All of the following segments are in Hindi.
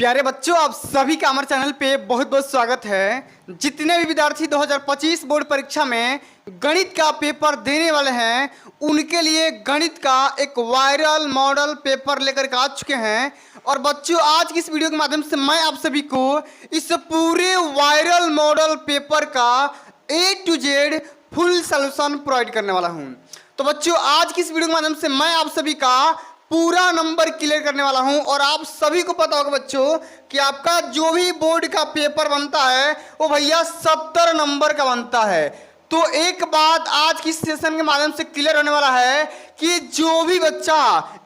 प्यारे बच्चों, आप सभी का हमारे चैनल पे बहुत बहुत स्वागत है। जितने भी विद्यार्थी 2025 बोर्ड परीक्षा में गणित का पेपर देने वाले हैं, उनके लिए गणित का एक वायरल मॉडल पेपर लेकर के आ चुके हैं। और बच्चों, आज की इस वीडियो के माध्यम से मैं आप सभी को इस पूरे वायरल मॉडल पेपर का A to Z full solution provide करने वाला हूं। तो बच्चों, आज की इस वीडियो के माध्यम से मैं आप सभी का पूरा नंबर क्लियर करने वाला हूं। और आप सभी को पता होगा बच्चों कि आपका जो भी बोर्ड का पेपर बनता है वो भैया 70 नंबर का बनता है। तो एक बात आज की सेशन के माध्यम से क्लियर होने वाला है कि जो भी बच्चा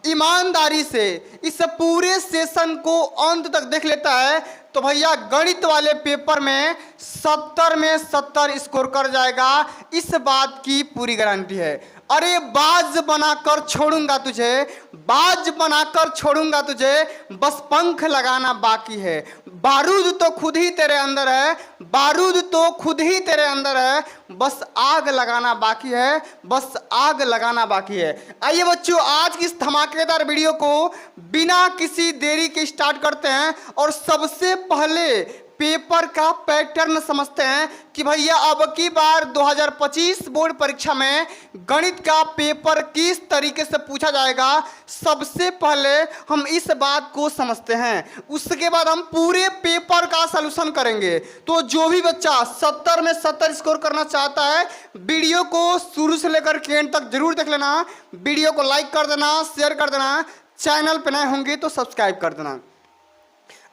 ईमानदारी से इस पूरे सेशन को अंत तक देख लेता है तो भैया गणित वाले पेपर में 70 में 70 स्कोर कर जाएगा। इस बात की पूरी गारंटी है। अरे बाज बनाकर छोड़ूंगा तुझे, बाज बनाकर छोड़ूंगा तुझे, बस पंख लगाना बाकी है। बारूद तो खुद ही तेरे अंदर है, बारूद तो खुद ही तेरे अंदर है, बस आग लगाना बाकी है, बस आग लगाना बाकी है। आइए बच्चों, आज की इस धमाकेदार वीडियो को बिना किसी देरी के स्टार्ट करते हैं और सबसे पहले पेपर का पैटर्न समझते हैं कि भैया अब की बार 2025 बोर्ड परीक्षा में गणित का पेपर किस तरीके से पूछा जाएगा। सबसे पहले हम इस बात को समझते हैं, उसके बाद हम पूरे पेपर का सलूशन करेंगे। तो जो भी बच्चा 70 में 70 स्कोर करना चाहता है, वीडियो को शुरू से लेकर के एंड तक जरूर देख लेना। वीडियो को लाइक कर देना, शेयर कर देना, चैनल पर नए होंगे तो सब्सक्राइब कर देना।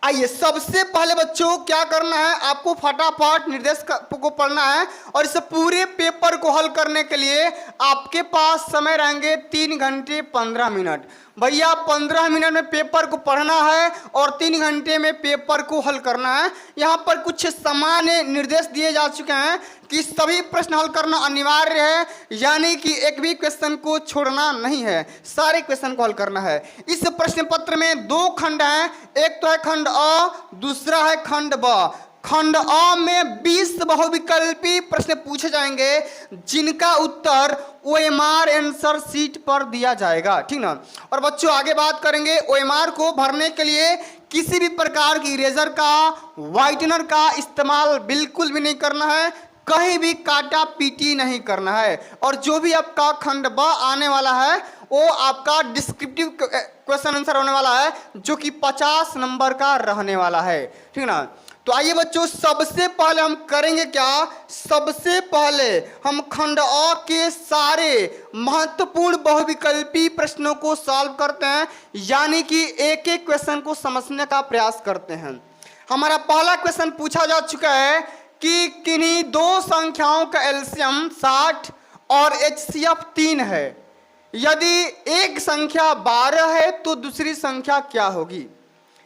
आइए, सबसे पहले बच्चों क्या करना है, आपको फटाफट निर्देश को पढ़ना है और इस पूरे पेपर को हल करने के लिए आपके पास समय रहेंगे 3 घंटे 15 मिनट। भैया 15 मिनट में पेपर को पढ़ना है और 3 घंटे में पेपर को हल करना है। यहाँ पर कुछ सामान्य निर्देश दिए जा चुके हैं कि सभी प्रश्न हल करना अनिवार्य है, यानी कि एक भी क्वेश्चन को छोड़ना नहीं है, सारे क्वेश्चन को हल करना है। इस प्रश्न पत्र में 2 खंड हैं, एक तो है खंड अ, दूसरा है खंड ब। खंड अ में 20 बहुविकल्पी प्रश्न पूछे जाएंगे जिनका उत्तर OMR आंसर शीट पर दिया जाएगा, ठीक ना। और बच्चों आगे बात करेंगे, OMR को भरने के लिए किसी भी प्रकार की इरेजर का, व्हाइटनर का इस्तेमाल बिल्कुल भी नहीं करना है, कहीं भी काटा पीटी नहीं करना है। और जो भी आपका खंड ब आने वाला है वो आपका डिस्क्रिप्टिव क्वेश्चन आंसर होने वाला है, जो कि 50 नंबर का रहने वाला है, ठीक ना। तो आइए बच्चों, सबसे पहले हम करेंगे क्या, सबसे पहले हम खंड अ के सारे महत्वपूर्ण बहुविकल्पी प्रश्नों को सॉल्व करते हैं, यानी कि एक एक क्वेश्चन को समझने का प्रयास करते हैं। हमारा पहला क्वेश्चन पूछा जा चुका है कि किन्हीं 2 संख्याओं का एलसीएम 60 और HCF 3 है। यदि एक संख्या 12 है तो दूसरी संख्या क्या होगी।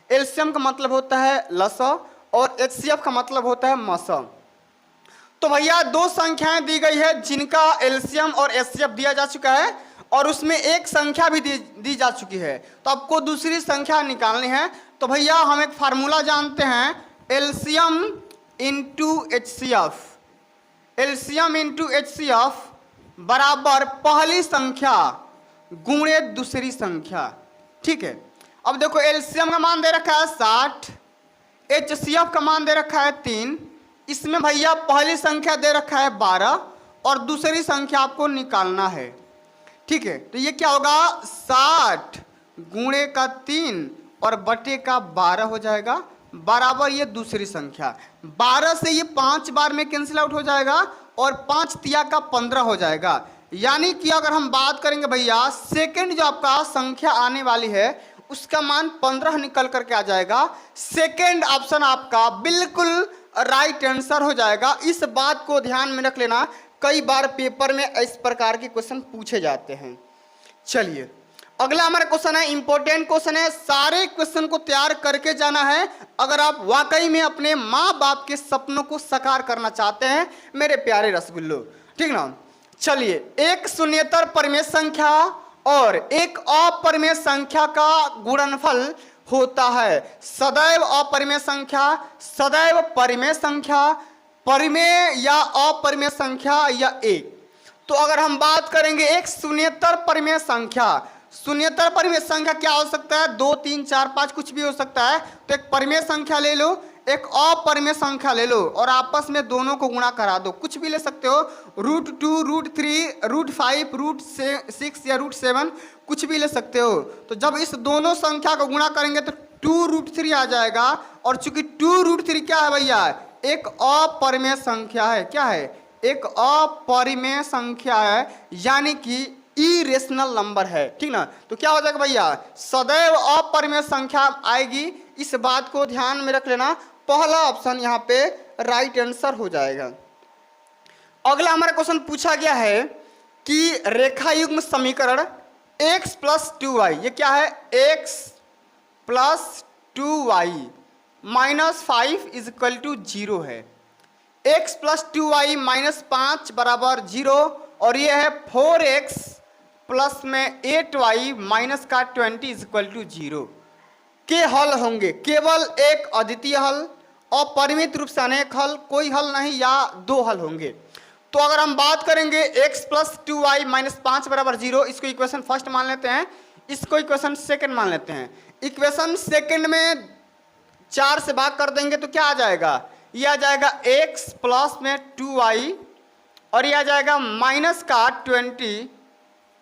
एलसीएम का मतलब होता है लसा और HCF का मतलब होता है मसा। तो भैया 2 संख्याएं दी गई है जिनका एलसीएम और HCF दिया जा चुका है और उसमें एक संख्या भी दी जा चुकी है। तो आपको दूसरी संख्या निकालनी है। तो भैया हम एक फार्मूला जानते हैं, LCM into HCF। LCM into HCF बराबर पहली संख्या गुणे दूसरी संख्या, ठीक है। अब देखो, एलसीएम का मान दे रखा है 60, HCF का मान दे रखा है 3। इसमें भैया पहली संख्या दे रखा है 12 और दूसरी संख्या आपको निकालना है, ठीक है। तो ये क्या होगा, 60 गुणे का 3 और बटे का 12 हो जाएगा, बराबर ये दूसरी संख्या। 12 से ये 5 बार में कैंसिल आउट हो जाएगा और 5 तिया का 15 हो जाएगा। यानी कि अगर हम बात करेंगे भैया, सेकंड जो आपका संख्या आने वाली है उसका मान 15 निकल करके आ जाएगा। सेकंड ऑप्शन आपका बिल्कुल राइट आंसर हो जाएगा। इस बात को ध्यान में रख लेना, कई बार पेपर में इस प्रकार के क्वेश्चन पूछे जाते हैं। चलिए, अगला हमारा क्वेश्चन है, इंपॉर्टेंट क्वेश्चन है, सारे क्वेश्चन को तैयार करके जाना है अगर आप वाकई में अपने माँ बाप के सपनों को साकार करना चाहते हैं मेरे प्यारे रसगुल्लो, ठीक ना। चलिए, एक शून्येतर परिमेय संख्या और एक अपरिमेय संख्या का गुणनफल होता है सदैव अपरिमेय संख्या, सदैव परिमेय संख्या, परिमेय या अपरिमेय संख्या या एक। तो अगर हम बात करेंगे एक शून्येतर परिमेय संख्या, शून्यतर परिमेय संख्या क्या हो सकता है? 2, 3, 4, 5 कुछ भी हो सकता है। तो एक परिमेय संख्या ले लो, एक अपरिमेय संख्या ले लो और आपस में दोनों को गुणा करा दो। कुछ भी ले सकते हो, √2, √3, √5, √6 या √7 कुछ भी ले सकते हो। तो जब इस दोनों संख्या को गुणा करेंगे तो 2√3 आ जाएगा। और चूंकि 2√3 क्या है भैया? एक अपरिमेय संख्या है। क्या है? एक अपरिमेय संख्या है, यानी कि इरेशनल नंबर है। ठीक ना? तो क्या हो जाएगा भैया? सदैव अपरिमेय संख्या आएगी। इस बात को ध्यान में रख लेना। पहला ऑप्शन यहाँ पे राइट आंसर हो जाएगा। अगला हमारा क्वेश्चन पूछा गया है कि रेखा युग्म समीकरण x + 2y, ये क्या है? x + 2y - 5 = 0 है। x + 2y - 5 = 0 और ये है 4x प्लस में 8y - 20 = 0 के हल होंगे। केवल एक अद्वितीय हल, अपरिमित रूप से अनेक हल, कोई हल नहीं या दो हल होंगे। तो अगर हम बात करेंगे x + 2y - 5 = 0, इसको इक्वेशन फर्स्ट मान लेते हैं, इसको इक्वेशन सेकंड मान लेते हैं। इक्वेशन सेकंड में 4 से भाग कर देंगे तो क्या आ जाएगा? ये आ जाएगा x प्लस में 2y और ये आ जाएगा माइनस का 20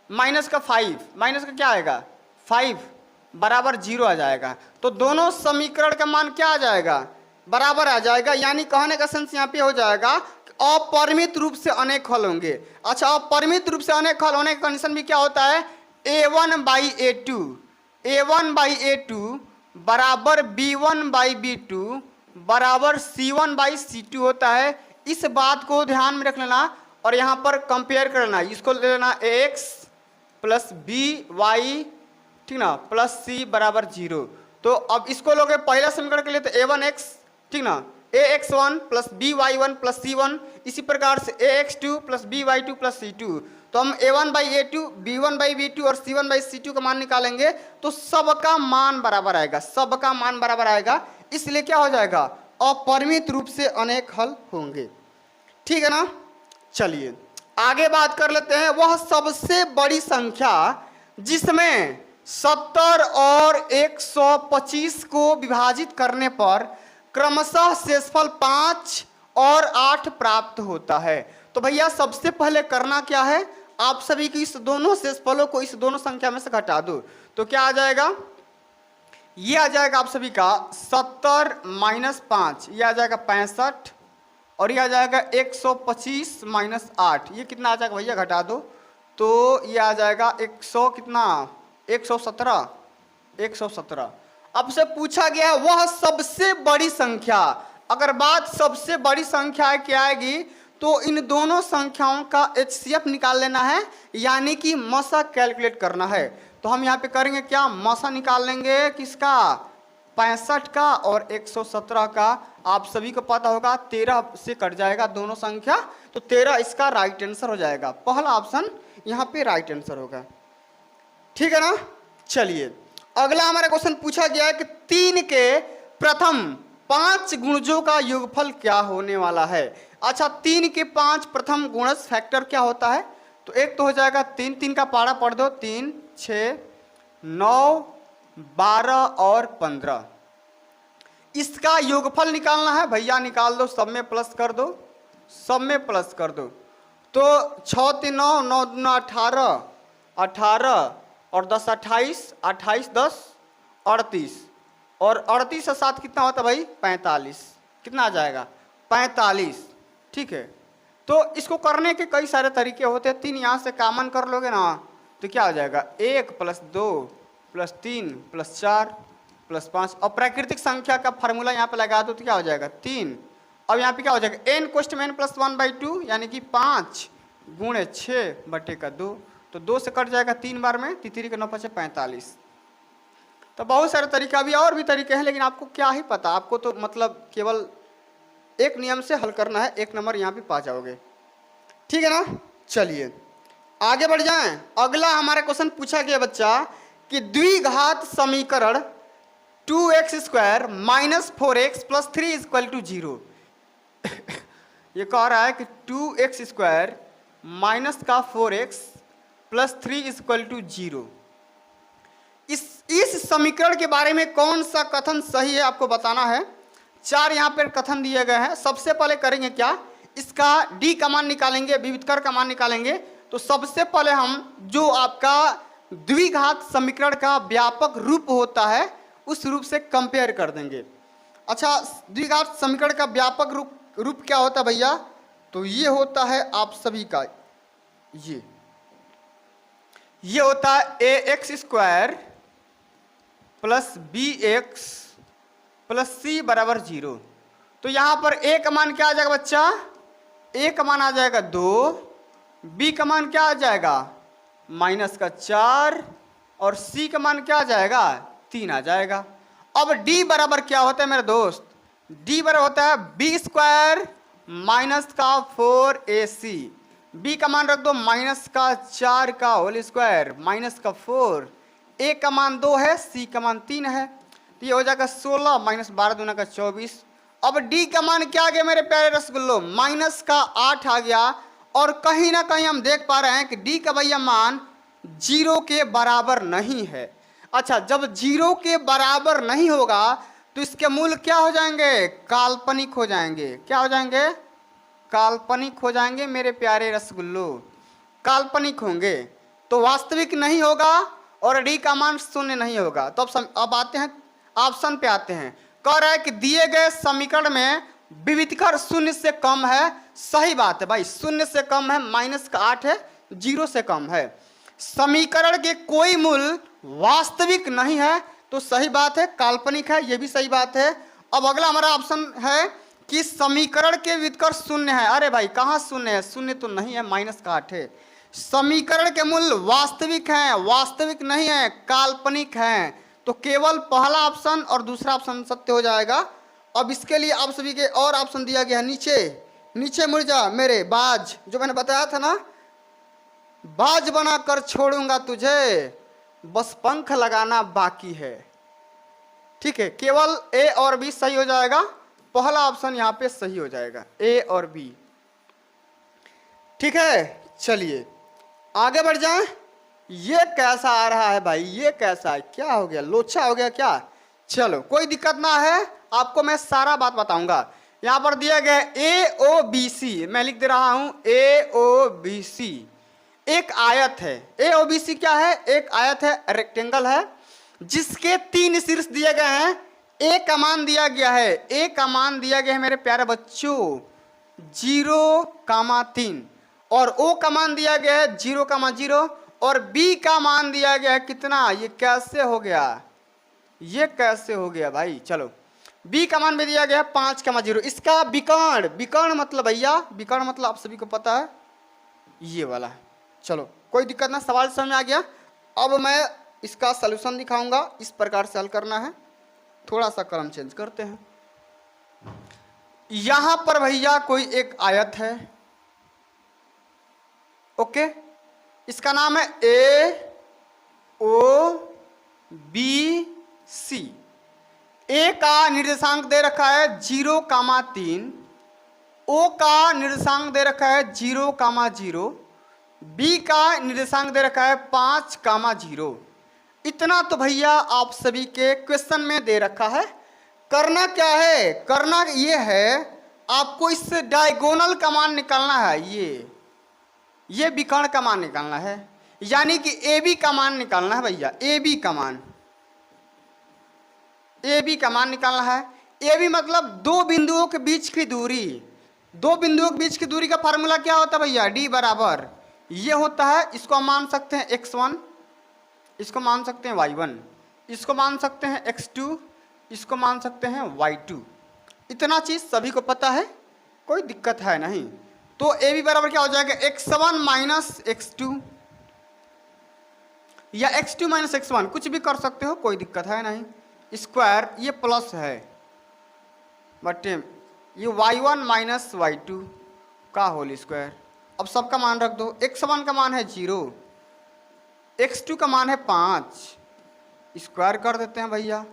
माइनस का 5, माइनस का क्या आएगा? 5 बराबर 0 आ जाएगा। तो दोनों समीकरण का मान क्या आ जाएगा? बराबर आ जाएगा। यानी कहने का सेंस यहाँ पे हो जाएगा अपरिमित रूप से अनेक हल होंगे। अच्छा, अपरिमित रूप से अनेक हल होने का कंडीशन भी क्या होता है? a1/a2 a1/a2 बराबर b1/b2 बराबर c1/c2 होता है। इस बात को ध्यान में रख लेना और यहाँ पर कंपेयर कर लेना। इसको ले लेना x + by, ठीक ना, प्लस c बराबर 0। तो अब इसको लोगे पहला समीकरण के लिए तो a1x, ठीक ना, ax1 + by1 + c1, इसी प्रकार से ax2 + by2 + c2। तो हम a1/a2, b1/b2 और c1/c2 का मान निकालेंगे तो सबका मान बराबर आएगा, सबका मान बराबर आएगा। इसलिए क्या हो जाएगा? अपरिमित रूप से अनेक हल होंगे। ठीक है ना? चलिए आगे बात कर लेते हैं। वह सबसे बड़ी संख्या जिसमें 70 और 125 को विभाजित करने पर क्रमशः शेषफल 5 और 8 प्राप्त होता है। तो भैया सबसे पहले करना क्या है? आप सभी की इस दोनों शेषफलों को इस दोनों संख्या में से घटा दो। तो क्या आ जाएगा? ये आ जाएगा आप सभी का 70 - 5, ये आ जाएगा 65 और ये आ जाएगा 125 - 8। ये कितना आ जाएगा भैया? घटा दो तो ये आ जाएगा 100 कितना? 117, 117। अब से पूछा गया है वह सबसे बड़ी संख्या। अगर बात सबसे बड़ी संख्या की आएगी तो इन दोनों संख्याओं का HCF निकाल लेना है, यानी कि मसा कैलकुलेट करना है। तो हम यहाँ पे करेंगे क्या? मसा निकाल लेंगे किसका? 65 का और 117 का। आप सभी को पता होगा 13 से कट जाएगा दोनों संख्या, तो 13 इसका राइट आंसर हो जाएगा। पहला ऑप्शन यहाँ पे राइट आंसर होगा। ठीक है ना? चलिए अगला हमारा क्वेश्चन पूछा गया है कि 3 के प्रथम 5 गुणजों का योगफल क्या होने वाला है। अच्छा, 3 के 5 प्रथम गुणज फैक्टर क्या होता है? तो एक तो हो जाएगा 3, 3 का पारा पढ़ दो, 3, 6, 9, 12 और 15। इसका योगफल निकालना है भैया, निकाल दो, सब में प्लस कर दो, सब में प्लस कर दो। तो 6 3 9, 9 2 18, 18 और 10 28, 28 10 38 और 38 से 7 कितना होता है भाई? 45। कितना आ जाएगा? 45। ठीक है, तो इसको करने के कई सारे तरीके होते हैं। 3 यहाँ से कॉमन कर लोगे ना तो क्या हो जाएगा? 1 + 2 + 3 + 4 + 5 और प्राकृतिक संख्या का फार्मूला यहाँ पे लगा दो तो क्या हो जाएगा? 3। अब यहाँ पे क्या हो जाएगा? n + (1/2) यानी कि 5 × 6/2। तो 2 से कट जाएगा 3 बार में, 3 के 9 5 45। तो बहुत सारे तरीके, अभी और भी तरीके हैं लेकिन आपको क्या ही पता, आपको तो मतलब केवल एक नियम से हल करना है, 1 नंबर यहाँ पे पा जाओगे। ठीक है ना? चलिए आगे बढ़ जाएं। अगला हमारा क्वेश्चन पूछा गया बच्चा कि द्विघात समीकरण 2x² - 4x + 3 = 0। ये कह रहा है कि 2x² - 4x + 3 = 0। इस समीकरण के बारे में कौन सा कथन सही है आपको बताना है। 4 यहाँ पर कथन दिए गए हैं। सबसे पहले करेंगे क्या, इसका डी का मान निकालेंगे, विविधकर का मान निकालेंगे। तो सबसे पहले हम जो आपका द्विघात समीकरण का व्यापक रूप होता है उस रूप से कंपेयर कर देंगे। अच्छा, द्विघात समीकरण का व्यापक रूप क्या होता है भैया, तो ये होता है आप सभी का ये होता है a x square plus b x plus c बराबर 0। तो यहां पर ए का मान क्या आ जाएगा बच्चा, ए का मान आ जाएगा 2, बी का मान क्या आ जाएगा -4 और सी का मान क्या आ जाएगा 3 आ जाएगा। अब डी बराबर क्या होता है मेरे दोस्त, डी बराबर होता है बी स्क्वायर -4ac, बी का मान रख दो -4 का होल स्क्वायर -4, ए का मान 2 है, सी का मान 3 है, तो ये हो जाएगा 16 -12 दूना का 24। अब डी का मान क्या आ गया मेरे प्यारे रसगुल्लो, -8 आ गया। और कहीं ना कहीं हम देख पा रहे हैं कि डी का भैया मान 0 के बराबर नहीं है। अच्छा, जब 0 के बराबर नहीं होगा तो इसके मूल क्या हो जाएंगे, काल्पनिक हो जाएंगे। क्या हो जाएंगे, काल्पनिक हो जाएंगे मेरे प्यारे रसगुल्लो, काल्पनिक होंगे, तो वास्तविक नहीं होगा और डी का मान 0 नहीं होगा। तो अब आते हैं ऑप्शन पे आते हैं। कह रहा है कि दिए गए समीकरण में विविधकर 0 से कम है। सही बात है भाई, 0 से कम है, -8 है, 0 से कम है। समीकरण के कोई मूल वास्तविक नहीं है, तो सही बात है, काल्पनिक है, यह भी सही बात है। अब अगला हमारा ऑप्शन है कि समीकरण के विविधकर 0 है। अरे भाई कहाँ 0 है, 0 तो नहीं है, -8 है। समीकरण के मूल वास्तविक हैं, वास्तविक नहीं है, काल्पनिक हैं। तो केवल पहला ऑप्शन और दूसरा ऑप्शन सत्य हो जाएगा। अब इसके लिए आप सभी के और ऑप्शन दिया गया है, नीचे मुड़ जा मेरे बाज, जो मैंने बताया था ना, बाज बनाकर छोड़ूंगा तुझे, बस पंख लगाना बाकी है। ठीक है, केवल ए और बी सही हो जाएगा, पहला ऑप्शन यहाँ पे सही हो जाएगा, ए और बी। ठीक है, चलिए आगे बढ़ जाएं। ये कैसा आ रहा है भाई, ये कैसा है, क्या हो गया, लोचा हो गया क्या। चलो कोई दिक्कत ना है, आपको मैं सारा बात बताऊंगा। यहाँ पर दिया गया ए ओ बी सी, मैं लिख दे रहा हूं ए ओ बी सी एक आयत है। ए ओ बी सी क्या है, एक आयत है, रेक्टेंगल है, जिसके 3 शीर्ष दिए गए हैं। ए का मान दिया गया है, ए का मान दिया गया है मेरे प्यारे बच्चों 0,3 और ओ का मान दिया गया है 0,0 और बी का मान दिया गया है कितना। ये कैसे हो गया, ये कैसे हो गया भाई। चलो बी का मान भी दिया गया है 5,0। इसका विकर्ण मतलब भैया, विकर्ण मतलब आप सभी को पता है ये वाला है। चलो कोई दिक्कत ना, सवाल समझ में आ गया। अब मैं इसका सलूशन दिखाऊंगा, इस प्रकार से हल करना है। थोड़ा सा कलम चेंज करते हैं। यहां पर भैया कोई एक आयत है, ओके, इसका नाम है ए ओ बी सी। ए का निर्देशांक दे रखा है 0,3, ओ का निर्देशांक दे रखा है 0,0, बी का निर्देशांक दे रखा है 5,0। इतना तो भैया आप सभी के क्वेश्चन में दे रखा है। करना क्या है, करना ये है आपको इस डायगोनल का मान निकालना है, ये विकर्ण का मान निकालना है, यानी कि ए बी का मान निकालना है भैया, ए बी का मान, ए बी का मान निकालना है। ए बी मतलब दो बिंदुओं के बीच की दूरी, दो बिंदुओं के बीच की दूरी का फार्मूला क्या होता है भैया, डी बराबर ये होता है। इसको हम मान सकते हैं x1, इसको मान सकते हैं y1, इसको मान सकते हैं x2, इसको मान सकते हैं y2। इतना चीज सभी को पता है, कोई दिक्कत है नहीं। तो ए बी बराबर क्या हो जाएगा, x1 माइनस x2 या x2 माइनस x1, कुछ भी कर सकते हो, कोई दिक्कत है नहीं। स्क्वायर ये प्लस है बटे ये y1 माइनस y2 का होल स्क्वायर। अब सबका मान रख दो, x1 का मान है 0, x2 का मान है 5, स्क्वायर कर देते हैं भैया,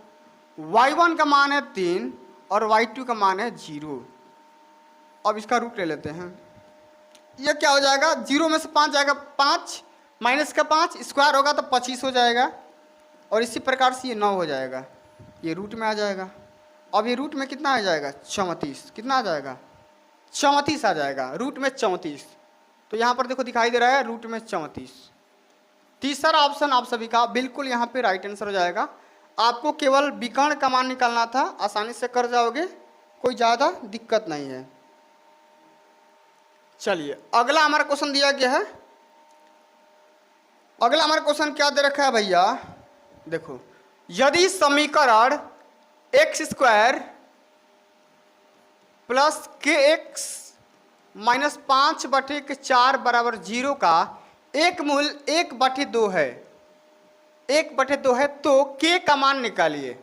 y1 का मान है 3 और y2 का मान है 0। अब इसका रूट ले लेते हैं, ये क्या हो जाएगा, 0 में से 5 जाएगा, 5 माइनस का 5 स्क्वायर होगा तो 25 हो जाएगा। और इसी प्रकार से ये 9 हो जाएगा, ये रूट में आ जाएगा। अब ये रूट में कितना आ जाएगा 34, कितना आ जाएगा 34 आ जाएगा, रूट में 34। तो यहाँ पर देखो दिखाई दे रहा है रूट में 34। तीसरा ऑप्शन आप सभी का बिल्कुल यहाँ पे राइट आंसर हो जाएगा। आपको केवल विकर्ण का मान निकालना था, आसानी से कर जाओगे, कोई ज़्यादा दिक्कत नहीं है। चलिए अगला हमारा क्वेश्चन दिया गया है। अगला हमारा क्वेश्चन क्या दे रखा है भैया, देखो यदि समीकरण एक्स स्क्वायर प्लस के एक्स माइनस 5/4 बराबर 0 का एक मूल 1/2 है, 1/2 है, तो के का मान निकालिए।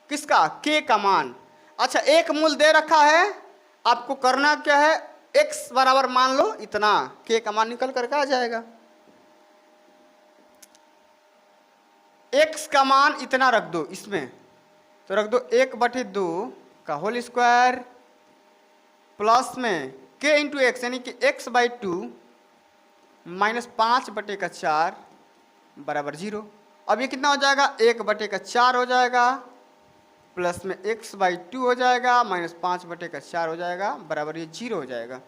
किसका? के का मान। अच्छा एक मूल दे रखा है, आपको करना क्या है, x बराबर मान लो इतना, के का मान निकल करके आ जाएगा। x का मान इतना रख दो इसमें, तो रख दो 1/2 का होल स्क्वायर प्लस में k इंटू एक्स यानी कि x/2 माइनस 5/4 बराबर 0। अब ये कितना हो जाएगा 1/4 हो जाएगा प्लस में x/2 हो जाएगा माइनस 5/4 हो जाएगा बराबर ये 0 हो जाएगा।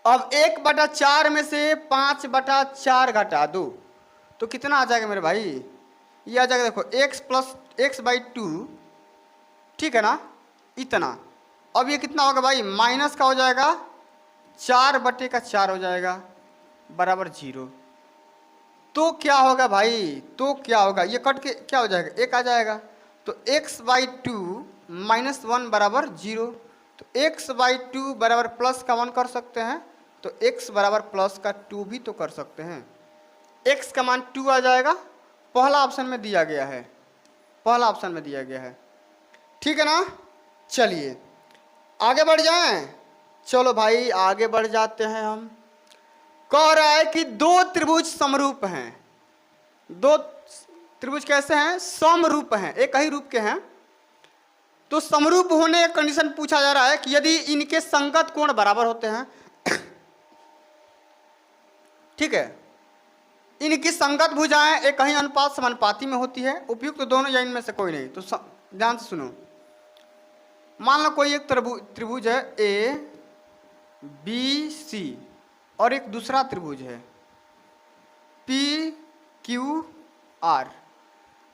अब 1/4 में से 5/4 घटा दो तो कितना आ जाएगा मेरे भाई, ये आ जाएगा देखो x प्लस x/2, ठीक है ना, इतना। अब ये कितना होगा भाई, माइनस का हो जाएगा 4/4 हो जाएगा बराबर 0। तो क्या होगा भाई, तो क्या होगा, ये कट के क्या हो जाएगा, एक आ जाएगा, तो x/2 माइनस 1 बराबर 0। तो x/2 बराबर प्लस का 1 कर सकते हैं, तो x बराबर प्लस का 2 भी तो कर सकते हैं। x का मान 2 आ जाएगा, पहला ऑप्शन में दिया गया है, पहला ऑप्शन में दिया गया है, ठीक है ना। चलिए आगे बढ़ जाएं, चलो भाई आगे बढ़ जाते हैं हम। कह रहा है कि दो त्रिभुज समरूप हैं, दो त्रिभुज कैसे हैं, समरूप हैं, एक ही रूप के हैं। तो समरूप होने का कंडीशन पूछा जा रहा है कि यदि इनके संगत कोण बराबर होते हैं, ठीक है, इनकी संगत भुजाएं एक ही अनुपात समानुपाती में होती है, उपयुक्त तो दोनों या इनमें से कोई नहीं। तो ध्यान से सुनो, मान लो कोई एक त्रिभुज है ए बी सी और एक दूसरा त्रिभुज है पी क्यू आर।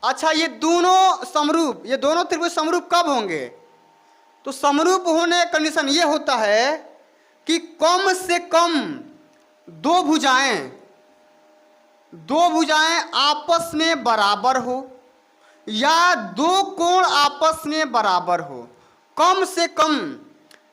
अच्छा ये दोनों समरूप, ये दोनों त्रिभुज समरूप कब होंगे, तो समरूप होने का कंडीशन ये होता है कि कम से कम दो भुजाएं आपस में बराबर हो या दो कोण आपस में बराबर हो, कम से कम,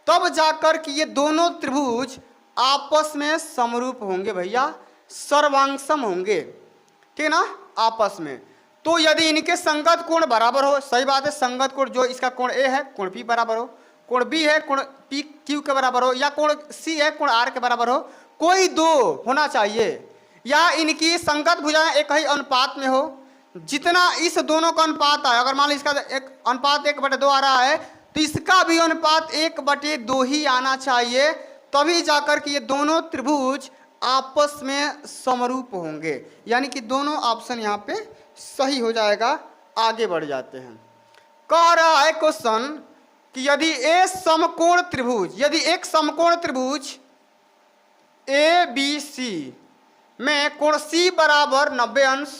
तब जाकर कि ये दोनों त्रिभुज आपस में समरूप होंगे भैया, सर्वांगसम होंगे, ठीक है ना, आपस में। तो यदि इनके संगत कोण बराबर हो, सही बात है, संगत कोण जो इसका कोण ए है कोण पी बराबर हो, कोण बी है कोण पी क्यू के बराबर हो, या कोण सी है कोण आर के बराबर हो, कोई दो होना चाहिए, या इनकी संगत भुजाएं एक ही अनुपात में हो। जितना इस दोनों का अनुपात है, अगर मान लो इसका एक अनुपात 1/2 आ रहा है, तो इसका भी अनुपात 1/2 ही आना चाहिए, तभी जाकर कि ये दोनों त्रिभुज आपस में समरूप होंगे, यानी कि दोनों ऑप्शन यहाँ पे सही हो जाएगा। आगे बढ़ जाते हैं। कह रहा है क्वेश्चन कि यदि ए समकोण त्रिभुज, यदि एक समकोण त्रिभुज ए बी सी में कोण सी बराबर 90 अंश,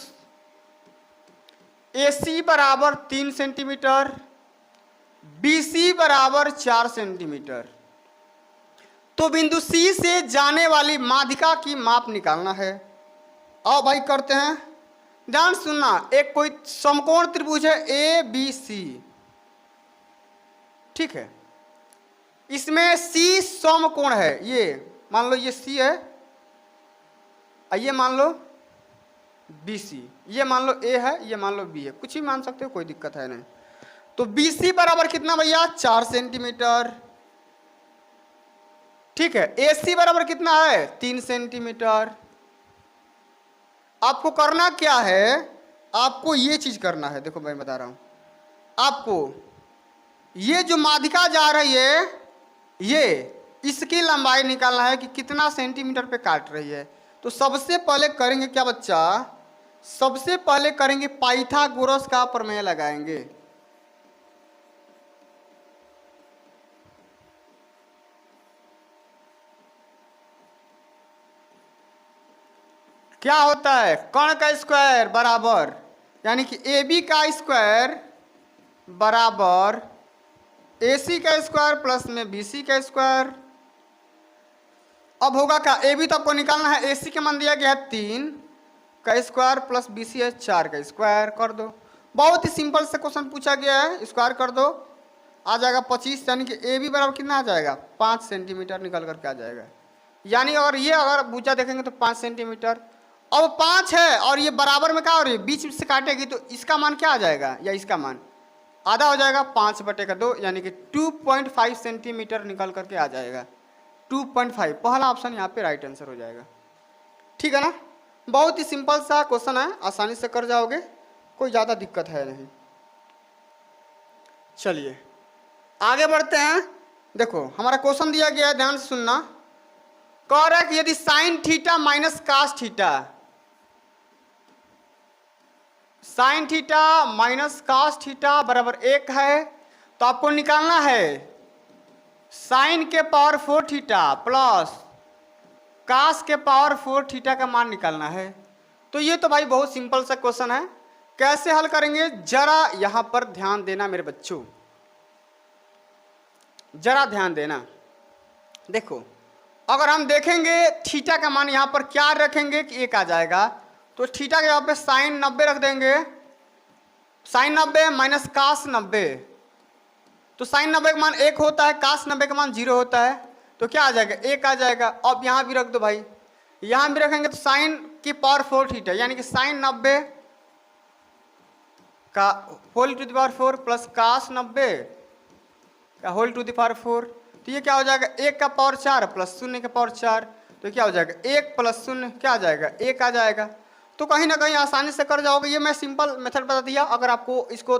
ए सी बराबर 3 सेंटीमीटर, बी सी बराबर 4 सेंटीमीटर, तो बिंदु सी से जाने वाली माध्यिका की माप निकालना है। आओ भाई करते हैं, ध्यान सुनना। एक कोई समकोण त्रिभुज है ए बी सी, ठीक है, इसमें सी समकोण है, ये मान लो ये सी है, ये मान लो बी सी, ये मान लो ए है, ये मान लो बी है, कुछ भी मान सकते हो, कोई दिक्कत है नहीं। तो बी सी बराबर कितना भैया 4 सेंटीमीटर, ठीक है, ए सी बराबर कितना है 3 सेंटीमीटर। आपको करना क्या है, आपको ये चीज करना है, देखो मैं बता रहा हूं आपको, ये जो माध्यिका जा रही है ये, इसकी लंबाई निकालना है कि कितना सेंटीमीटर पे काट रही है। तो सबसे पहले करेंगे क्या बच्चा, सबसे पहले करेंगे पाइथागोरस का प्रमेय लगाएंगे। क्या होता है, कर्ण का स्क्वायर बराबर, यानी कि ए बी का स्क्वायर बराबर ए सी का स्क्वायर प्लस में बी सी का स्क्वायर। अब होगा क्या, ए बी तो आपको निकालना है, ए सी का मान दिया गया है 3 का स्क्वायर प्लस बी सी है 4 का स्क्वायर, कर दो। बहुत ही सिंपल से क्वेश्चन पूछा गया है, स्क्वायर कर दो, आ जाएगा 25, यानी कि ए बी बराबर कितना आ जाएगा, 5 सेंटीमीटर निकल करके आ जाएगा। यानी अगर भुजा देखेंगे तो 5 सेंटीमीटर। अब 5 है और ये बराबर में क्या हो रही है, बीच से काटेगी तो इसका मान क्या आ जाएगा, या इसका मान आधा हो जाएगा, 5/2, यानी कि 2.5 सेंटीमीटर निकल करके आ जाएगा। 2.5 पहला ऑप्शन यहाँ पे राइट आंसर हो जाएगा। ठीक है ना, बहुत ही सिंपल सा क्वेश्चन है, आसानी से कर जाओगे, कोई ज़्यादा दिक्कत है नहीं। चलिए आगे बढ़ते हैं। देखो हमारा क्वेश्चन दिया गया है, ध्यान से सुनना। कह रहा है कि यदि sine theta minus cos theta, sine theta minus cos theta बराबर 1 है, तो आपको निकालना है साइन के पावर 4 थीटा प्लस कास के पावर 4 थीटा का मान निकालना है। तो ये तो भाई बहुत सिंपल सा क्वेश्चन है, कैसे हल करेंगे जरा यहां पर ध्यान देना मेरे बच्चों, जरा ध्यान देना। देखो अगर हम देखेंगे थीटा का मान यहां पर क्या रखेंगे कि 1 आ जाएगा, तो थीटा के यहाँ पे साइन 90 रख देंगे, साइन 90 माइनस कास 90, तो साइन 90 का मान 1 होता है, कास 90 का मान 0 होता है, तो क्या आ जाएगा 1 आ जाएगा। अब यहाँ भी रख दो भाई, यहाँ भी रखेंगे तो साइन की पावर 4 थीटा, यानी कि साइन 90 का whole to the power 4 plus cos 90 का होल टू द पावर 4, तो ये क्या हो जाएगा 1 का पावर 4 प्लस 0 का पावर 4, तो क्या हो जाएगा 1 प्लस 0 क्या आ जाएगा 1 आ जाएगा। तो कहीं ना कहीं आसानी से कर जाओगे, ये मैं सिंपल मेथड बता दिया। अगर आपको इसको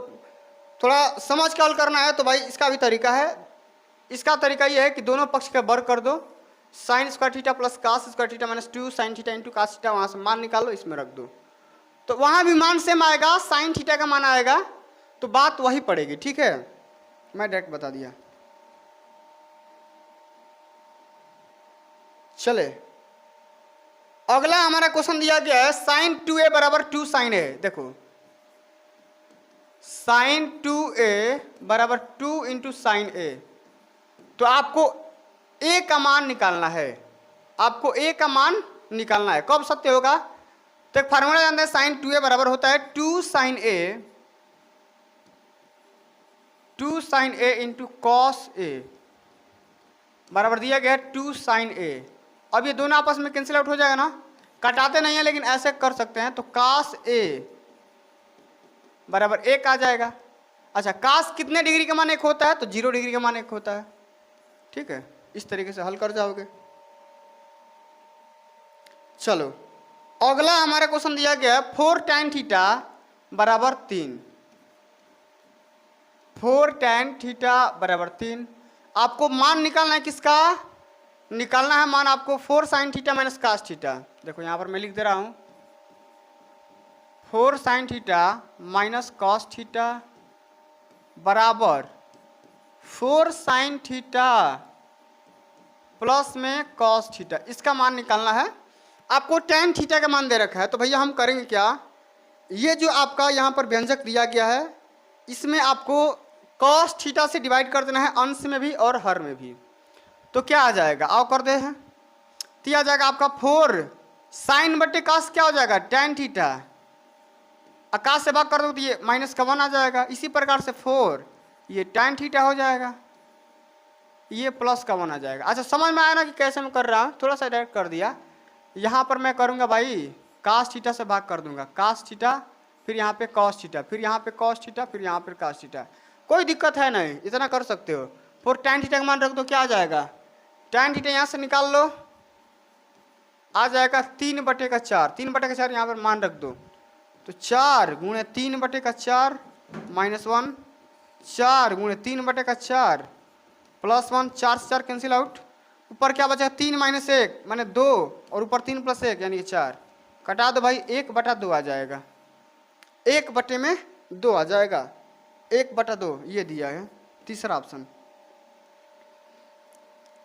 थोड़ा समझ के हल करना है तो भाई इसका भी तरीका है। इसका तरीका ये है कि दोनों पक्ष का वर्ग कर दो, sine square theta plus cos square theta minus 2 sine theta into cos theta, वहाँ से मान निकालो, इसमें रख दो, तो वहाँ भी मान सेम आएगा, साइन थीटा का मान आएगा, तो बात वही पड़ेगी। ठीक है, मैं डायरेक्ट बता दिया। चले अगला हमारा क्वेश्चन दिया गया है साइन 2a बराबर 2 साइन a। देखो साइन 2a बराबर 2 इंटू साइन a, तो आपको a का मान निकालना है, आपको a का मान निकालना है। कब सत्य होगा, तो एक फार्मूला जानते हैं, साइन 2a बराबर होता है 2 sine a into cos a बराबर दिया गया है 2 साइन a। अब ये दोनों आपस में कैंसिल आउट हो जाएगा ना, कटाते नहीं है लेकिन ऐसे कर सकते हैं, तो कास a बराबर 1 आ जाएगा। अच्छा कास कितने डिग्री का मान 1 होता है, तो 0 डिग्री का मान 1 होता है। ठीक है, इस तरीके से हल कर जाओगे। चलो अगला हमारा क्वेश्चन दिया गया है 4 tan थीटा बराबर 3, 4 tan थीटा बराबर 3। आपको मान निकालना है, किसका निकालना है मान आपको 4 sine theta minus cos theta. देखो यहाँ पर मैं लिख दे रहा हूँ 4 sine theta minus cos theta बराबर 4 साइन थीटा प्लस में कॉस थीटा, इसका मान निकालना है। आपको tan थीटा का मान दे रखा है, तो भैया हम करेंगे क्या, ये जो आपका यहाँ पर व्यंजक दिया गया है, इसमें आपको कॉस थीटा से डिवाइड कर देना है, अंश में भी और हर में भी। तो क्या आ जाएगा, आओ कर दे हैं, तो आ जाएगा आपका 4 साइन बटे कास क्या हो जाएगा tan थीटा, आकाश से भाग कर दो तो ये माइनस का 1 आ जाएगा। इसी प्रकार से 4 ये tan थीटा हो जाएगा, ये प्लस का 1 आ जाएगा। अच्छा समझ में आया ना कि कैसे मैं कर रहा हूँ, थोड़ा सा डायरेक्ट कर दिया। यहाँ पर मैं करूँगा भाई कास थीटा से भाग कर दूंगा, कास थीटा फिर यहाँ पे कॉस थीटा, फिर यहाँ पे कॉस थीटा, फिर यहाँ पे कास थीटा, कोई दिक्कत है नहीं, इतना कर सकते हो। 4 tan थीटा का मान रख दो, क्या आ जाएगा tan थीटा यहाँ से निकाल लो, आ जाएगा 3/4, 3/4 यहाँ पर मान रख दो, तो 4 गुणे 3/4 माइनस 1, 4 गुणे 3/4 प्लस 1, 4 से 4 कैंसिल आउट, ऊपर क्या बचा 3 माइनस 1 माने 2 और ऊपर 3 प्लस 1 यानी कि 4, कटा दो भाई, 1/2 आ जाएगा, 1/2 आ जाएगा, 1/2 ये दिया है तीसरा ऑप्शन।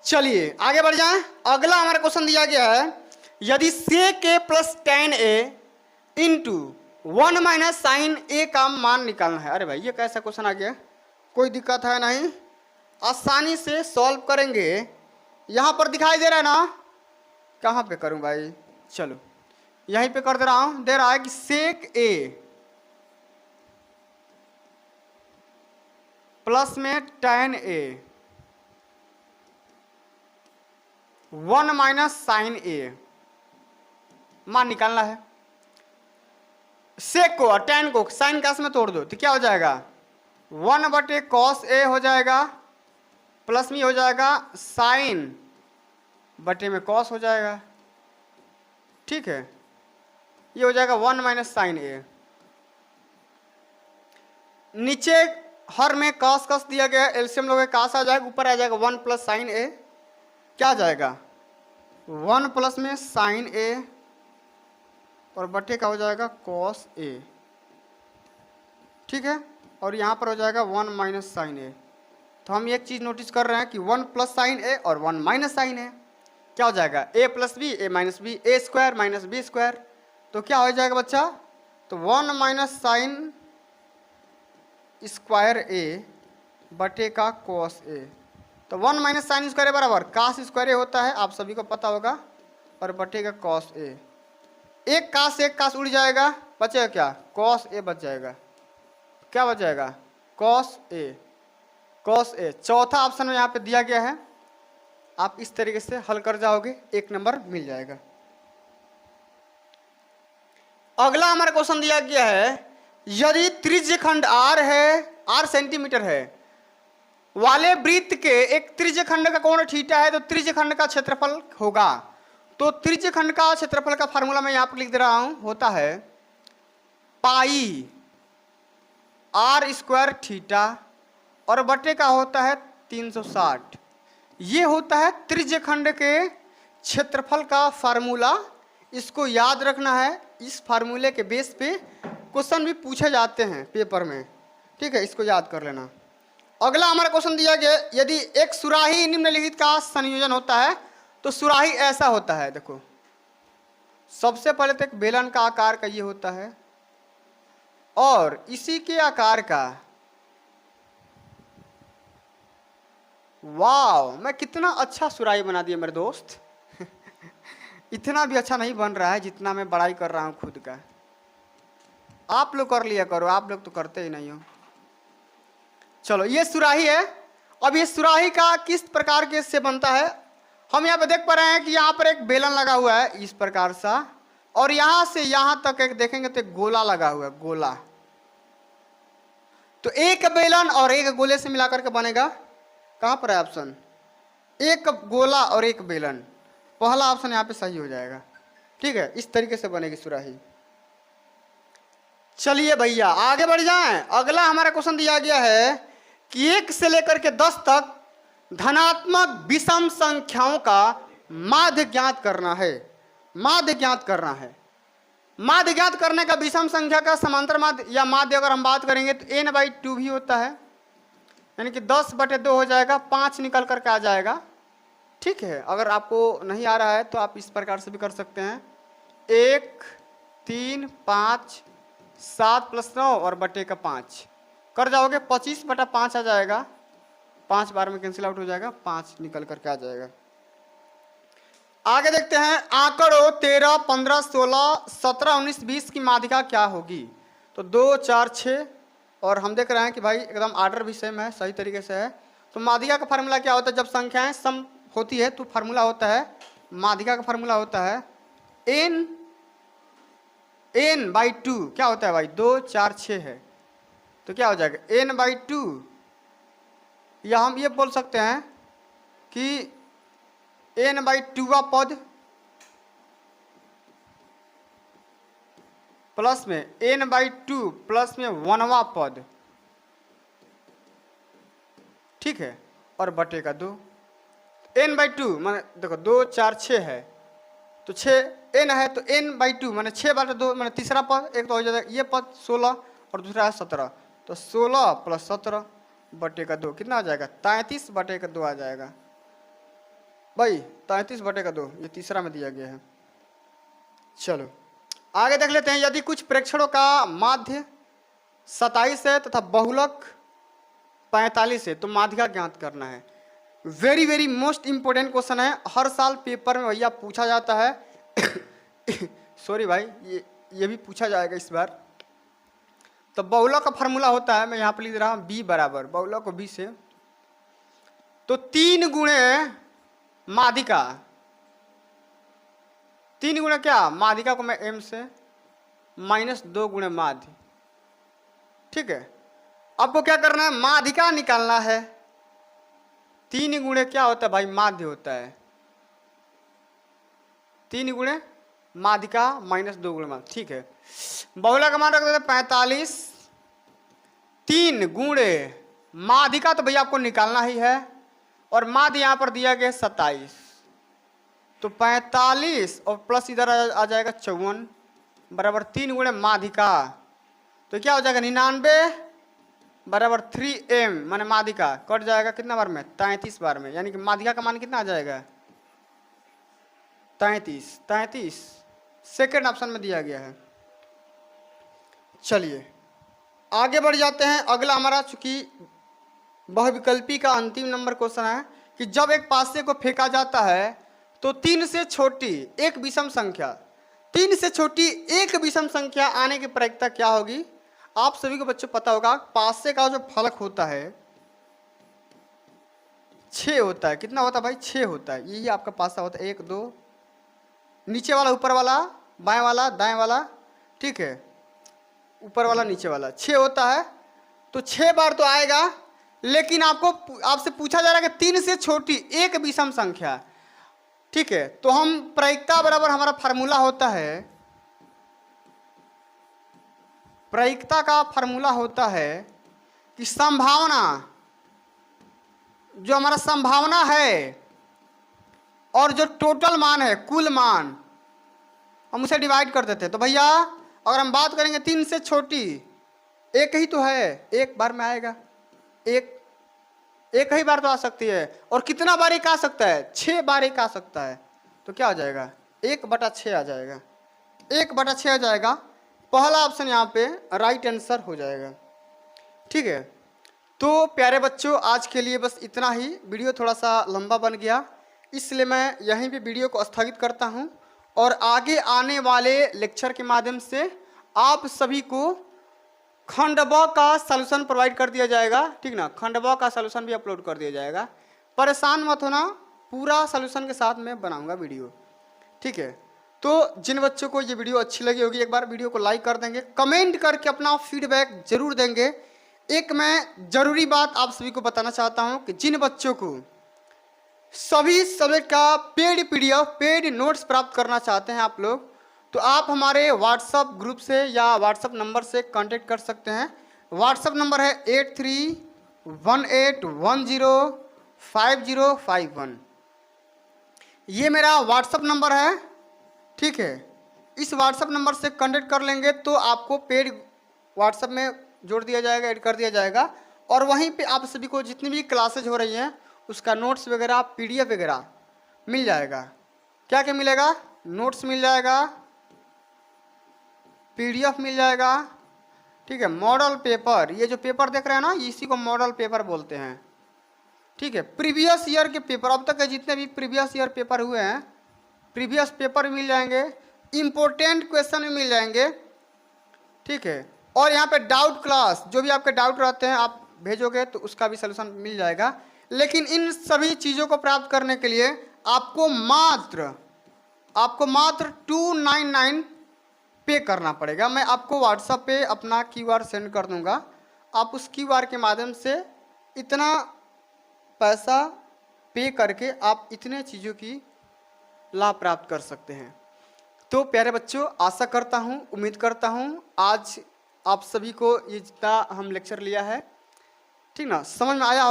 चलिए आगे बढ़ जाएं। अगला हमारा क्वेश्चन दिया गया है, यदि sec a plus tan a into 1 minus sine a का मान निकालना है। अरे भाई ये कैसा क्वेश्चन आ गया, कोई दिक्कत है नहीं, आसानी से सॉल्व करेंगे। यहाँ पर दिखाई दे रहा है ना, कहाँ पे करूँ भाई, चलो यहीं पे कर दे रहा हूँ। दे रहा है कि sec a प्लस में tan a 1 माइनस साइन ए मान निकालना है। सेक को और टेन को साइन का में तोड़ दो तो क्या हो जाएगा, 1/cos a हो जाएगा, प्लस में हो जाएगा साइन बटे में कॉस हो जाएगा। ठीक है, ये हो जाएगा 1 माइनस साइन ए। नीचे हर में कॉस कॉस दिया गया है, एलसीएम लोगे कॉस आ जाएगा, ऊपर आ जाएगा 1 प्लस साइन ए, क्या आ जाएगा 1 प्लस में साइन ए और बटे का हो जाएगा कॉस ए। ठीक है, और यहाँ पर हो जाएगा 1 माइनस साइन ए। तो हम एक चीज़ नोटिस कर रहे हैं कि 1 प्लस साइन ए और 1 माइनस साइन ए क्या हो जाएगा, ए प्लस बी ए माइनस बी, ए स्क्वायर माइनस बी स्क्वायर। तो क्या हो जाएगा बच्चा, तो 1 माइनस साइन स्क्वायर ए बटे का कॉस ए। तो 1 माइनस साइन स्क्वायर बराबर कास स्क्वायर ए होता है, आप सभी को पता होगा, और बटे का कॉस ए। एक कास उड़ जाएगा, बचेगा क्या, कॉस ए बच जाएगा। क्या बच जाएगा, कॉस ए, कॉस ए। चौथा ऑप्शन में यहाँ पे दिया गया है, आप इस तरीके से हल कर जाओगे, 1 नंबर मिल जाएगा। अगला हमारा क्वेश्चन दिया गया है, यदि त्रिज्यखंड r है, r सेंटीमीटर है वाले वृत्त के एक त्रिज्यखंड का कोण थीटा है, तो त्रिज्यखंड का क्षेत्रफल होगा। तो त्रिज्यखंड का क्षेत्रफल का फार्मूला मैं यहाँ पर लिख दे रहा हूं, होता है पाई r स्क्वायर थीटा और बटे का होता है 360। ये होता है त्रिज्यखंड के क्षेत्रफल का फार्मूला, इसको याद रखना है। इस फार्मूले के बेस पे क्वेश्चन भी पूछे जाते हैं पेपर में, ठीक है, इसको याद कर लेना। अगला हमारा क्वेश्चन दिया गया, यदि एक सुराही निम्नलिखित का संयोजन होता है, तो सुराही ऐसा होता है। देखो सबसे पहले तो एक बेलन का आकार का ये होता है, और इसी के आकार का, वाह मैं कितना अच्छा सुराही बना दिया मेरे दोस्त इतना भी अच्छा नहीं बन रहा है जितना मैं बड़ाई कर रहा हूँ खुद का। आप लोग कर लिया करो, आप लोग तो करते ही नहीं हो। चलो ये सुराही है। अब ये सुराही का किस प्रकार के से बनता है, हम यहाँ पे देख पा रहे हैं कि यहाँ पर एक बेलन लगा हुआ है इस प्रकार सा, और यहाँ से यहाँ तक एक देखेंगे तो एक गोला लगा हुआ है, गोला। तो एक बेलन और एक गोले से मिलाकर के बनेगा, कहाँ पर है ऑप्शन, एक गोला और एक बेलन, पहला ऑप्शन यहाँ पे सही हो जाएगा। ठीक है, इस तरीके से बनेगी सुराही। चलिए भैया आगे बढ़ जाएं। अगला हमारा क्वेश्चन दिया गया है कि 1 से लेकर के 10 तक धनात्मक विषम संख्याओं का माध्य ज्ञात करना है। माध्य ज्ञात करना है। माध्य ज्ञात करने का विषम संख्या का समांतर माध्य या माध्य अगर हम बात करेंगे तो n/2 भी होता है, यानी कि 10/2 हो जाएगा, 5 निकल करके आ जाएगा। ठीक है, अगर आपको नहीं आ रहा है तो आप इस प्रकार से भी कर सकते हैं, 1 3 5 7 + 9 और बटे का 5 कर जाओगे, 25/5 आ जाएगा, 5 बार में कैंसिल आउट हो जाएगा, 5 निकल करके आ जाएगा। आगे देखते हैं, आंकड़ों 13 15 16 17 19 20 की माध्यिका क्या होगी। तो 2 4 6, और हम देख रहे हैं कि भाई एकदम आर्डर भी सेम है, सही तरीके से है। तो माध्यिका का फार्मूला क्या होता है, जब संख्याएं सम होती है तो फार्मूला होता है, माध्यिका का फार्मूला होता है n/2। क्या होता है भाई, 2 4 6 है, तो क्या हो जाएगा n/2, या हम ये बोल सकते हैं कि n/2वां पद प्लस में n/2 प्लस में 1वां पद, ठीक है, और बटे का 2। n/2 माने देखो 2 4 6 है, तो 6 n है तो n/2 मैंने 6/2 मैंने तीसरा पद एक तो हो जाएगा ये पद 16 और दूसरा है 17, तो 16 + 17/2 कितना आ जाएगा 33/2 आ जाएगा भाई 33/2, ये तीसरा में दिया गया है। चलो आगे देख लेते हैं। यदि कुछ प्रेक्षणों का माध्य 27 है तथा बहुलक 45 है तो माध्यिका ज्ञात करना है। Very very most important question है, हर साल पेपर में भैया पूछा जाता है सॉरी भाई, ये भी पूछा जाएगा इस बार। तो बहुलक का फार्मूला होता है, मैं यहाँ पर लिख रहा हूँ b बराबर बहुलक को b से, तो 3 गुणे माध्यिका, 3 गुणे क्या माध्यिका को मैं m से -2 गुणे माध्य, ठीक है। आपको क्या करना है माध्यिका निकालना है। 3 गुणे क्या होता है भाई माध्य होता है, 3 गुणे माध्यिका -2 गुणे माध्य, ठीक है। बहुलक का मान रख देते 45, 3 गुणे माध्यिका तो भैया आपको निकालना ही है, और माध्य यहाँ पर दिया गया 27, तो 45 और प्लस इधर आ जाएगा 54 बराबर 3 गुणे माध्यिका, तो क्या हो जाएगा 99 बराबर 3m माने माध्यिका कट जाएगा कितना बार में 33 बार में, यानी कि माध्यिका का मान कितना आ जाएगा 33 सेकेंड ऑप्शन में दिया गया है। चलिए आगे बढ़ जाते हैं। अगला हमारा चूंकि बहुविकल्पी का अंतिम नंबर क्वेश्चन है कि जब एक पासे को फेंका जाता है तो 3 से छोटी एक विषम संख्या, 3 से छोटी एक विषम संख्या आने की प्रायिकता क्या होगी। आप सभी को बच्चों पता होगा पासे का जो फलक होता है 6 होता है, कितना होता है भाई 6 होता है, यही आपका पासा होता है 1 2, नीचे वाला ऊपर वाला बाएं वाला दाएं वाला, ठीक है, ऊपर वाला नीचे वाला 6 होता है, तो 6 बार तो आएगा। लेकिन आपसे पूछा जा रहा है कि 3 से छोटी एक विषम संख्या, ठीक है, तो हम प्रायिकता बराबर हमारा फार्मूला होता है, प्रायिकता का फार्मूला होता है कि संभावना, जो हमारा संभावना है और जो टोटल मान है कुल मान, हम उसे डिवाइड कर देते हैं। तो भैया अगर हम बात करेंगे 3 से छोटी एक ही तो है, एक बार में आएगा, एक ही बार तो आ सकती है, और कितना बार एक आ सकता है 6 बार एक आ सकता है, तो क्या आ जाएगा 1/6 आ जाएगा, 1/6 आ जाएगा। पहला ऑप्शन यहाँ पे राइट आंसर हो जाएगा, ठीक है। तो प्यारे बच्चों आज के लिए बस इतना ही, वीडियो थोड़ा सा लंबा बन गया इसलिए मैं यहीं पे वीडियो को स्थगित करता हूँ, और आगे आने वाले लेक्चर के माध्यम से आप सभी को खंड ब का सलूशन प्रोवाइड कर दिया जाएगा, ठीक ना, खंड ब का सलूशन भी अपलोड कर दिया जाएगा, परेशान मत होना, पूरा सलूशन के साथ मैं बनाऊंगा वीडियो, ठीक है। तो जिन बच्चों को ये वीडियो अच्छी लगी होगी एक बार वीडियो को लाइक कर देंगे, कमेंट करके अपना फीडबैक जरूर देंगे। एक मैं जरूरी बात आप सभी को बताना चाहता हूँ कि जिन बच्चों को सभी सब्जेक्ट का पेड PDF पेड नोट्स प्राप्त करना चाहते हैं आप लोग, तो आप हमारे व्हाट्सएप ग्रुप से या व्हाट्सएप नंबर से कांटेक्ट कर सकते हैं। व्हाट्सएप नंबर है 8318105051, ये मेरा व्हाट्सएप नंबर है, ठीक है। इस व्हाट्सएप नंबर से कांटेक्ट कर लेंगे तो आपको पेड व्हाट्सएप में जोड़ दिया जाएगा, ऐड कर दिया जाएगा, और वहीं पे आप सभी को जितनी भी क्लासेज हो रही हैं उसका नोट्स वगैरह PDF वगैरह मिल जाएगा। क्या क्या मिलेगा, नोट्स मिल जाएगा, PDF मिल जाएगा, ठीक है, मॉडल पेपर, ये जो पेपर देख रहे हैं ना इसी को मॉडल पेपर बोलते हैं, ठीक है। प्रीवियस ईयर के पेपर, अब तक के जितने भी प्रीवियस ईयर पेपर हुए हैं प्रीवियस पेपर मिल जाएंगे, इम्पोर्टेंट क्वेश्चन भी मिल जाएंगे, ठीक है। और यहाँ पे डाउट क्लास, जो भी आपके डाउट रहते हैं आप भेजोगे तो उसका भी सलूशन मिल जाएगा। लेकिन इन सभी चीज़ों को प्राप्त करने के लिए आपको मात्र 299 पे करना पड़ेगा। मैं आपको व्हाट्सएप पे अपना QR सेंड कर दूंगा, आप उस QR के माध्यम से इतना पैसा पे करके आप इतने चीज़ों की लाभ प्राप्त कर सकते हैं। तो प्यारे बच्चों आशा करता हूँ, उम्मीद करता हूँ आज आप सभी को ये जितना हम लेक्चर लिया है, ठीक ना, समझ में आया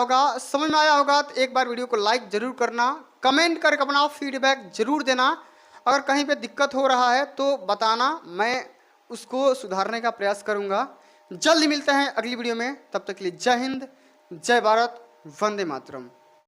होगा तो एक बार वीडियो को लाइक जरूर करना, कमेंट करके अपना फीडबैक जरूर देना। अगर कहीं पे दिक्कत हो रहा है तो बताना, मैं उसको सुधारने का प्रयास करूंगा। जल्द मिलते हैं अगली वीडियो में, तब तक के लिए जय हिंद, जय भारत, वंदे मातरम।